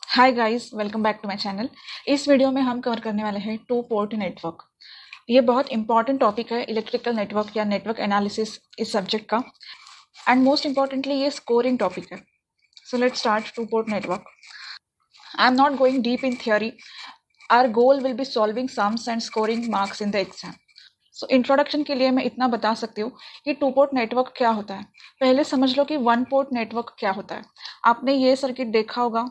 Hi guys, welcome back to my channel. इस video में हम कवर करने वाले हैं टू पोर्ट नेटवर्क। ये बहुत इंपॉर्टेंट टॉपिक है इलेक्ट्रिकल नेटवर्क या नेटवर्क एनालिसिस इस सब्जेक्ट का, एंड मोस्ट इंपॉर्टेंटली ये स्कोरिंग टॉपिक है। So let's start two port network. I am not going deep in theory, our goal will be solving sums and scoring marks in the exam. So introduction के लिए मैं इतना बता सकती हूँ कि टू पोर्ट नेटवर्क क्या होता है। पहले समझ लो कि वन पोर्ट नेटवर्क क्या होता है। आपने ये सर्किट देखा होगा।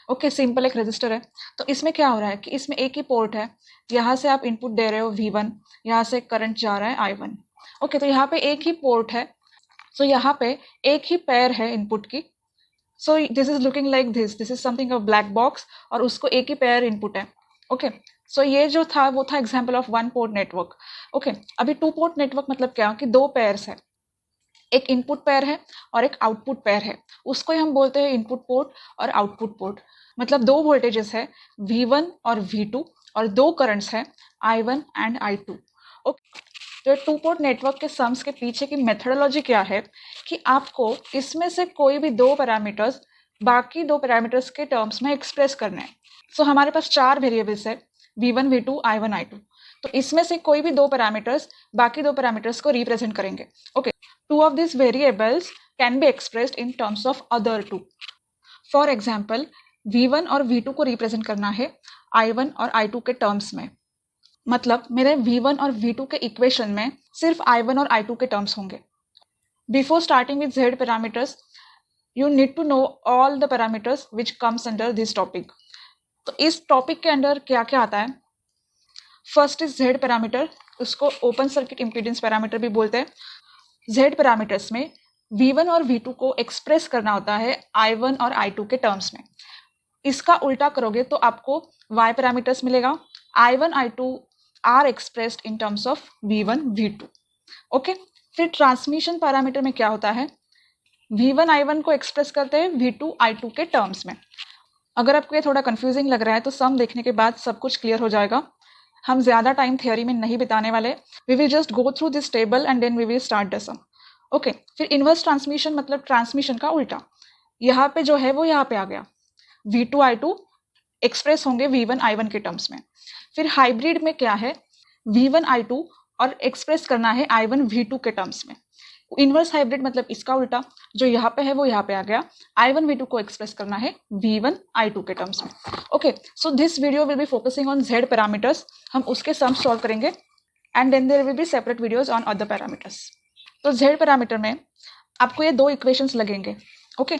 ओके, सिंपल एक रजिस्टर है। तो इसमें क्या हो रहा है कि इसमें एक ही पोर्ट है। यहाँ से आप इनपुट दे रहे हो V1, यहाँ से करंट जा रहा है I1। ओके, तो यहाँ पे एक ही पोर्ट है। सो यहाँ पे एक ही पेयर है इनपुट की। So this is looking like this is something a black box, और उसको एक ही पेयर इनपुट है। ओके, सो ये जो था वो था example of one port network. Okay, अभी टू पोर्ट नेटवर्क मतलब क्या कि दो पेयर्स है, एक इनपुट पेयर है और एक आउटपुट पेयर है। उसको ही हम बोलते हैं इनपुट पोर्ट और आउटपुट पोर्ट। मतलब दो वोल्टेजेस है V1 और V2, और दो करंट्स है I1 एंड I2। ओके, तो टू पोर्ट नेटवर्क के सम्स के पीछे की मेथडोलॉजी क्या है कि आपको इसमें से कोई भी दो पैरामीटर्स बाकी दो पैरामीटर्स के टर्म्स में एक्सप्रेस करने हैं। सो हमारे पास चार वेरिएबल्स है V1, V2, I1, I2। तो इसमें से कोई भी दो पैरामीटर्स बाकी दो पैरामीटर्स को रिप्रेजेंट करेंगे। Okay, two of these variables can be expressed in terms of other two. For example, V1 और V2 को रिप्रेजेंट करना है I1 और I2 के टर्म्स में। मतलब मेरे V1 और V2 के इक्वेशन में सिर्फ I1 और I2 के टर्म्स होंगे। Before starting with Z parameters, you need to know all the parameters which comes under this topic. तो इस टॉपिक के अंदर क्या क्या आता है? फर्स्ट इज Z पैरामीटर, उसको ओपन सर्किट इम्पीडेंस पैरामीटर भी बोलते हैं। Z पैरामीटर्स में V1 और V2 को एक्सप्रेस करना होता है I1 और I2 के टर्म्स में। इसका उल्टा करोगे तो आपको Y पैरामीटर्स मिलेगा। I1, I2 are expressed in terms of V1, V2। Okay, फिर ट्रांसमिशन पैरामीटर में क्या होता है? V1, I1 को एक्सप्रेस करते हैं V2, I2 के टर्म्स में। अगर आपको ये थोड़ा कंफ्यूजिंग लग रहा है तो सम देखने के बाद सब कुछ क्लियर हो जाएगा। हम ज्यादा टाइम थियोरी में नहीं बिताने वाले। We will just go through this table and then we will start the sum. Okay, फिर इनवर्स ट्रांसमिशन मतलब ट्रांसमिशन का उल्टा। यहाँ पे जो है वो यहाँ पे आ गया। V2, I2 एक्सप्रेस होंगे V1, I1 के टर्म्स में। फिर हाइब्रिड में क्या है? V1, I2 और एक्सप्रेस करना है I1, V2 के टर्म्स में। इनवर्स हाइब्रिड मतलब इसका उल्टा, जो यहाँ पे है वो यहाँ पे आ गया। I1, V2 को एक्सप्रेस करना है V1, I2 के टर्म्स में। Okay, so this video will be focusing on Z parameters. हम उसके सम्स सॉल्व करेंगे and then there will be separate videos on other parameters. तो Z पैरामीटर में आपको ये दो इक्वेशंस लगेंगे। ओके,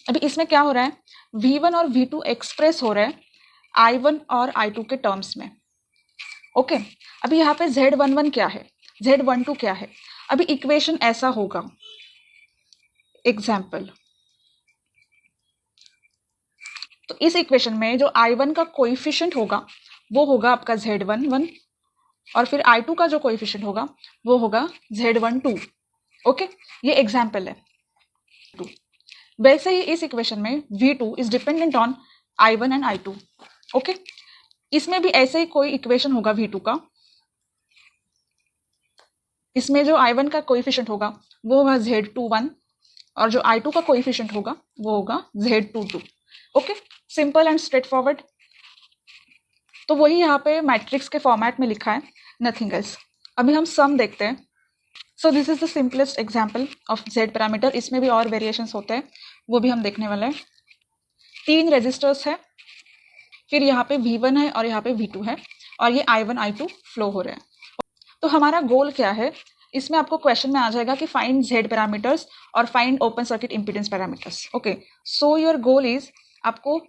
अभी इसमें क्या हो रहा है? V1 और V2 एक्सप्रेस हो रहा है I1 और I2 के टर्म्स में। ओके, अभी यहाँ पे Z11 क्या है, Z12 क्या है? अभी इक्वेशन ऐसा होगा। एग्जाम्पल, तो इस इक्वेशन में जो I1 का कोएफिशिएंट होगा वो होगा आपका Z11, और फिर I2 का जो कोएफिशिएंट होगा वो होगा Z12। ओके, ये एग्जाम्पल है। वैसे ही इस इक्वेशन में V2 is dependent on I1 and I2। Okay, इसमें भी ऐसे ही कोई इक्वेशन होगा V2 का। इसमें जो I1 का कोएफिशिएंट होगा वो होगा Z21, और जो I2 का कोएफिशिएंट होगा वो होगा Z22। Okay, simple and straight forward. तो वही यहाँ पे मैट्रिक्स के फॉर्मेट में लिखा है, नथिंग एल्स। अभी हम सम देखते हैं। So this is the simplest example of Z parameter. इसमें भी और वेरिएशंस होते हैं, वो भी हम देखने वाले हैं। 3 रेजिस्टर्स है, फिर यहाँ पे V1 है और यहाँ पे V2 है, और ये I1, I2 फ्लो हो रहे हैं। तो हमारा गोल क्या है? इसमें आपको क्वेश्चन में आ जाएगा कि फाइंड Z पैरामीटर्स और find open circuit impedance parameters. Okay, so your goal is आपको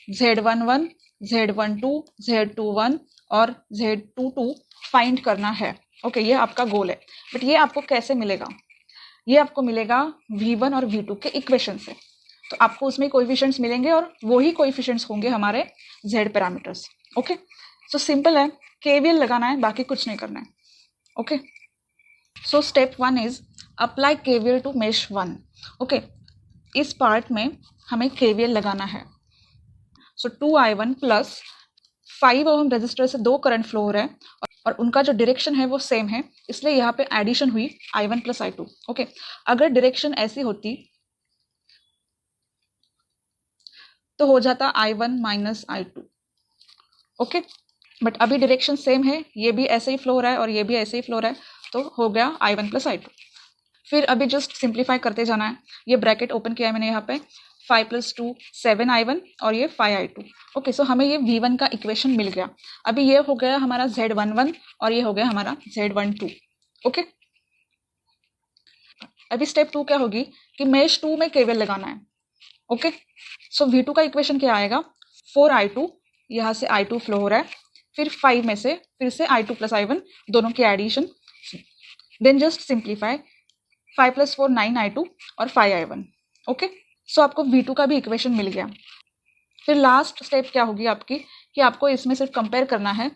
Z11, Z12, Z21 और Z22 फाइंड करना है। ओके, ये आपका गोल है। बट ये आपको कैसे मिलेगा? ये आपको मिलेगा V1 और V2 के इक्वेशन से। तो आपको उसमें कोएफिशिएंट्स मिलेंगे और वही कोएफिशिएंट्स होंगे हमारे Z parameters. Okay, so simple है, KVL लगाना है, बाकी कुछ नहीं करना है। Okay, so step 1 is apply KVL to mesh 1। Okay, इस पार्ट में हमें KVL लगाना है। सो 2I1 प्लस 5 ओम रेजिस्टर से दो करंट फ्लो हो रहा है, और उनका जो डायरेक्शन है वो सेम है, इसलिए यहाँ पे एडिशन हुई I1 प्लस I2। ओके, अगर डायरेक्शन ऐसी होती तो हो जाता I1 minus I2। Okay, but अभी डायरेक्शन सेम है, ये भी ऐसे ही फ्लो हो रहा है और ये भी ऐसे ही फ्लो हो रहा है, तो हो गया I1 प्लस I2। फिर अभी जस्ट सिंप्लीफाई करते जाना है। ये ब्रैकेट ओपन किया है मैंने यहाँ पे, 5 + 2 7 I1 और ये 5 I2। ओके, सो हमें ये V1 का इक्वेशन मिल गया। अभी ये हो गया हमारा Z11 और ये हो गया हमारा Z12। ओके, अभी स्टेप 2 क्या होगी कि मेश 2 में केवीएल लगाना है। ओके, सो V2 का इक्वेशन क्या आएगा, 4 I2, यहाँ से I2 फ्लो हो रहा है, फिर 5 में से फिर से I2 प्लस I1 दोनों की addition, then just simplify, 5 + 4 9 I2 और 5 I1। ओके, सो आपको V2 का भी इक्वेशन मिल गया। फिर लास्ट स्टेप क्या होगी आपकी कि आपको इसमें सिर्फ कंपेयर करना है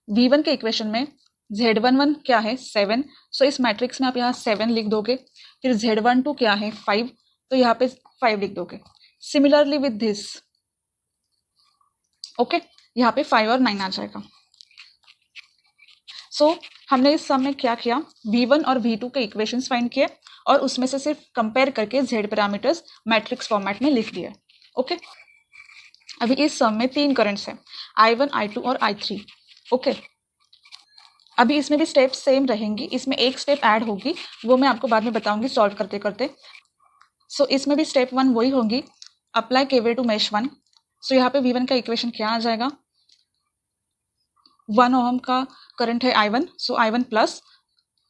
V1 के इक्वेशन में Z11 क्या है 7, सो इस मैट्रिक्स में आप यहाँ 7 लिख दोगे। फिर Z12 क्या है 5, तो यहाँ पे 5 लिख दोगे। सिमिलरली विद दिस, ओके, यहाँ पे 5 और 9 आ जाएगा। सो हमने इस सम में क्या किया, V1 और V2 के इक्वेशंस फाइंड किए और उसमें से सिर्फ कंपेयर करके Z पैरामीटर्स मैट्रिक्स फॉर्मेट में लिख दिए। ओके, अभी इस सम में 3 करंट्स हैं, I1, I2 और I3। ओके, अभी इसमें भी स्टेप सेम रहेंगी, इसमें एक स्टेप ऐड होगी, वो मैं आपको बाद में बताऊंगी सॉल्व करते करते। सो इसमें भी स्टेप 1 वही होगी, अप्लाई केवीएल टू मेश 1। सो यहाँ पे V1 का इक्वेशन क्या आ जाएगा, 1 ओम का करंट है I1, सो I1 प्लस,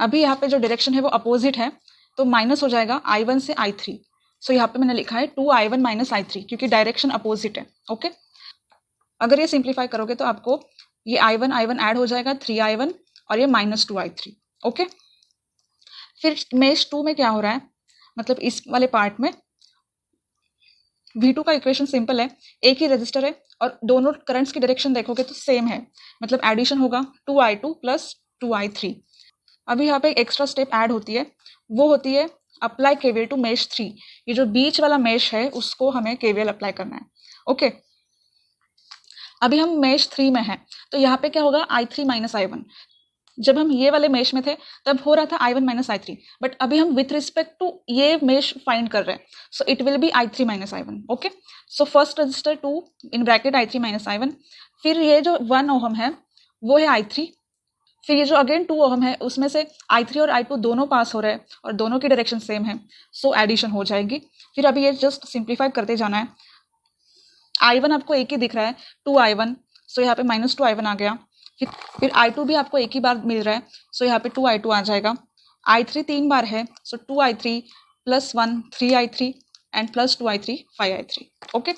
अभी यहाँ पे जो डायरेक्शन है वो अपोजिट है, तो माइनस हो जाएगा I1 से I3। सो यहाँ पे मैंने लिखा है 2I1 माइनस I3 क्योंकि डायरेक्शन अपोजिट है। ओके, अगर ये सिंप्लीफाई करोगे तो आपको ये I1 ऐड हो जाएगा 3I1 और ये -2I3। ओके, फिर मेश 2 में क्या हो रहा है, मतलब इस वाले पार्ट में V2 का इक्वेशन सिंपल है, एक ही रेजिस्टर है और दोनों करंट्स की डायरेक्शन देखोगे तो सेम है, मतलब एडिशन होगा 2I2 प्लस 2I3। अभी यहाँ पे एक एक्स्ट्रा स्टेप ऐड होती है, वो होती है अप्लाई केवीएल टू मेश 3। ये जो बीच वाला मेश है उसको हमें केवीएल अप्लाई करना है। ओके, अभी हम मेश 3 में हैं, तो यहाँ पे क्या होगा I3 माइनस I1। जब हम ये वाले मेश में थे तब हो रहा था I1 माइनस I3, बट अभी हम विथ रिस्पेक्ट टू ये मेश फाइंड कर रहे हैं, so it will be I3 minus I1। Okay, so first resistor 2 in bracket I3 minus I1, फिर ये जो 1 ओम है वो है I3, फिर ये जो अगेन 2 ओम है उसमें से I3 और I2 दोनों पास हो रहे हैं और दोनों की डायरेक्शन सेम है, सो एडिशन हो जाएगी। फिर अभी ये जस्ट सिंप्लीफाई करते जाना है। I1 आपको एक ही दिख रहा है 2I1, सो यहाँ पे -2I1 आ गया। फिर I2 भी आपको एक ही बार मिल रहा है, सो यहाँ पे 2I2 आ जाएगा। I3 3 बार है, सो 2I3 + 1 3I3 and plus 2I3 5I3। Okay,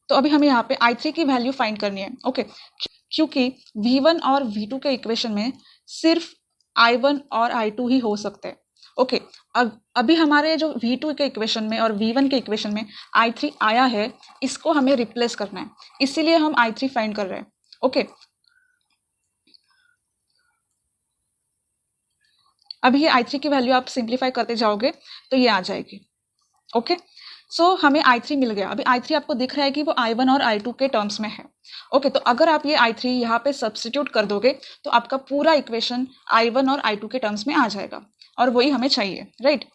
तो अभी हमें यहाँ पे I3 की वैल्यू फाइंड करनी है। ओके, क्योंकि V1 और V2 के इक्वेशन में सिर्फ I1 और I2 ही हो सकते हैं। ओके, अभी हमारे जो V2 के इक्वेशन में और V1 के इक्वेशन में I3 आया है, इसको हमें रिप्लेस करना है, इसीलिए हम I3 फाइंड कर रहे हैं। ओके, अभी ये I3 की वैल्यू आप सिंप्लीफाई करते जाओगे तो ये आ जाएगी। ओके, सो हमें I3 मिल गया। अभी I3 आपको दिख रहा है कि वो I1 और I2 के टर्म्स में है। ओके, तो अगर आप ये I3 यहाँ पे सब्स्टिट्यूट कर दोगे तो आपका पूरा इक्वेशन I1 और I2 के टर्म्स में आ जाएगा और वही हमें चाहिए, राइट।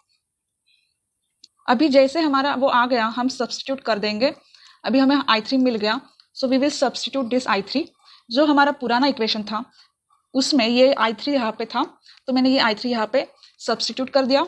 अभी जैसे हमारा वो आ गया हम सब्स्टिट्यूट कर देंगे। अभी हमें I3 मिल गया, so we will substitute this I3। जो हमारा पुराना इक्वेशन था उसमें ये I3 यहाँ पे था, तो मैंने ये I3 यहाँ पे सब्स्टिट्यूट कर दिया।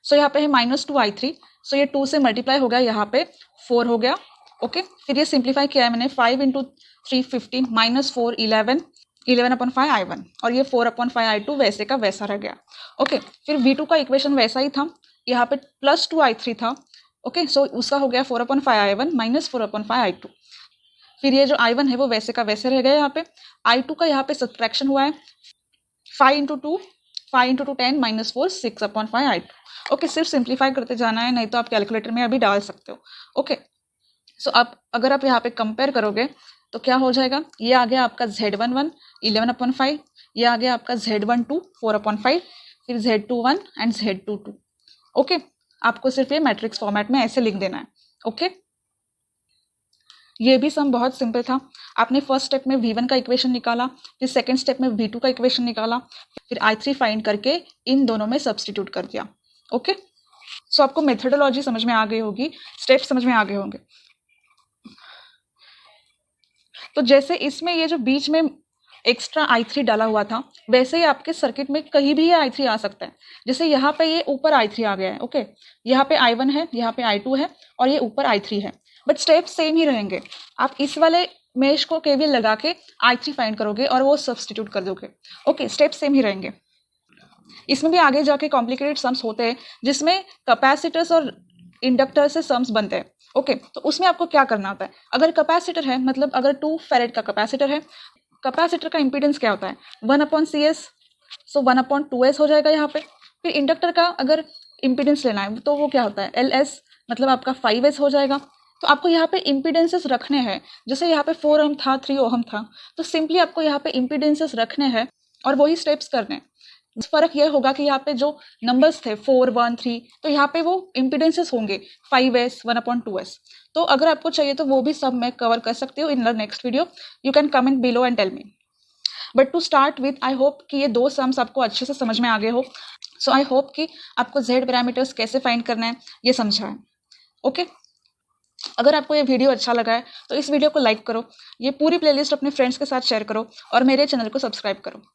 सो यहाँ पे है -2I3, सो ये 2 से मल्टीप्लाई हो गया, यहाँ पे 4 हो गया। ओके, फिर ये सिंप्लीफाई किया है मैंने, 5 × 3 15 -4 11 11/5 I1 और ये 4/5 I2 वैसे का वैसा रह गया। ओके, फिर V2 का इक्वेशन वैसा ही था, यहाँ पे +2I3 था। ओके, सो उसका हो गया 4/5 I1 -4/5 I2। फिर ये जो I1 है वो वैसे का वैसे रह गया। यहाँ पे I2 का यहाँ पे सब्ट्रैक्शन हुआ है, 5 × 2 10 -4 6/5 I2। ओके, सिर्फ सिंप्लीफाई करते जाना है, नहीं तो आप कैलकुलेटर में अभी डाल सकते हो। ओके, सो अब अगर आप यहाँ पे कंपेयर करोगे तो क्या हो जाएगा, ये आ गया आपका Z11 11/5, ये आ गया आपका Z12 4/5, फिर Z21 एंड Z22। ओके, आपको सिर्फ ये मैट्रिक्स फॉर्मेट में ऐसे लिख देना है। ओके, ये भी सम बहुत सिंपल था। आपने फर्स्ट स्टेप में V1 का इक्वेशन निकाला, फिर सेकंड स्टेप में V2 का इक्वेशन निकाला, फिर I3 फाइंड करके इन दोनों में सब्स्टिट्यूट कर दिया। ओके, सो आपको मेथडोलॉजी समझ में आ गई होगी, स्टेप समझ में आ गए होंगे। तो जैसे इसमें ये जो बीच में एक्स्ट्रा I3 डाला हुआ था, वैसे ही आपके सर्किट में कहीं भी ये I3 आ सकता है। जैसे यहाँ पे ये ऊपर I3 आ गया है, ओके, यहाँ पे I1 है, यहाँ पे I2 है और ये ऊपर I3 है, बट स्टेप सेम ही रहेंगे। आप इस वाले मेश को केवीएल लगा के I3 फाइंड करोगे और वो सब्सटीट्यूट कर दोगे, ओके, स्टेप सेम ही रहेंगे। इसमें भी आगे जाके कॉम्प्लिकेटेड सम्स होते हैं जिसमें कैपेसिटर्स और इंडक्टर से सम्स बनते हैं, ओके। तो उसमें आपको क्या करना होता है, अगर कैपेसिटर है, मतलब अगर 2 फैरेड का कैपेसिटर है, कैपेसिटर का इंपीडेंस क्या होता है 1/CS, सो 1/2S हो जाएगा यहाँ पे। फिर इंडक्टर का अगर इंपीडेंस लेना है तो वो क्या होता है LS, मतलब आपका 5S हो जाएगा। तो आपको यहाँ पे इंपीडेंसेस रखने हैं, जैसे यहाँ पे 4 ओम था, 3 ओम था, तो सिंपली आपको यहाँ पे इंपीडेंसेस रखने हैं और वही स्टेप्स करने हैं। फर्क यह होगा कि यहाँ पे जो नंबर्स थे 4, 1, 3, तो यहाँ पे वो इंपीडेंसेस होंगे 5S, 1/2S। तो अगर आपको चाहिए तो वो भी सब मैं कवर कर सकती हूँ in the next video. You can comment below and tell me. But to start with, I hope कि ये 2 सम्स आपको अच्छे से समझ में आ गए हो। सो आई होप कि आपको Z पैरामीटर्स कैसे फाइंड करना है ये समझा है, ओके। अगर आपको ये वीडियो अच्छा लगा है तो इस वीडियो को लाइक करो, ये पूरी प्लेलिस्ट अपने फ्रेंड्स के साथ शेयर करो और मेरे चैनल को सब्सक्राइब करो।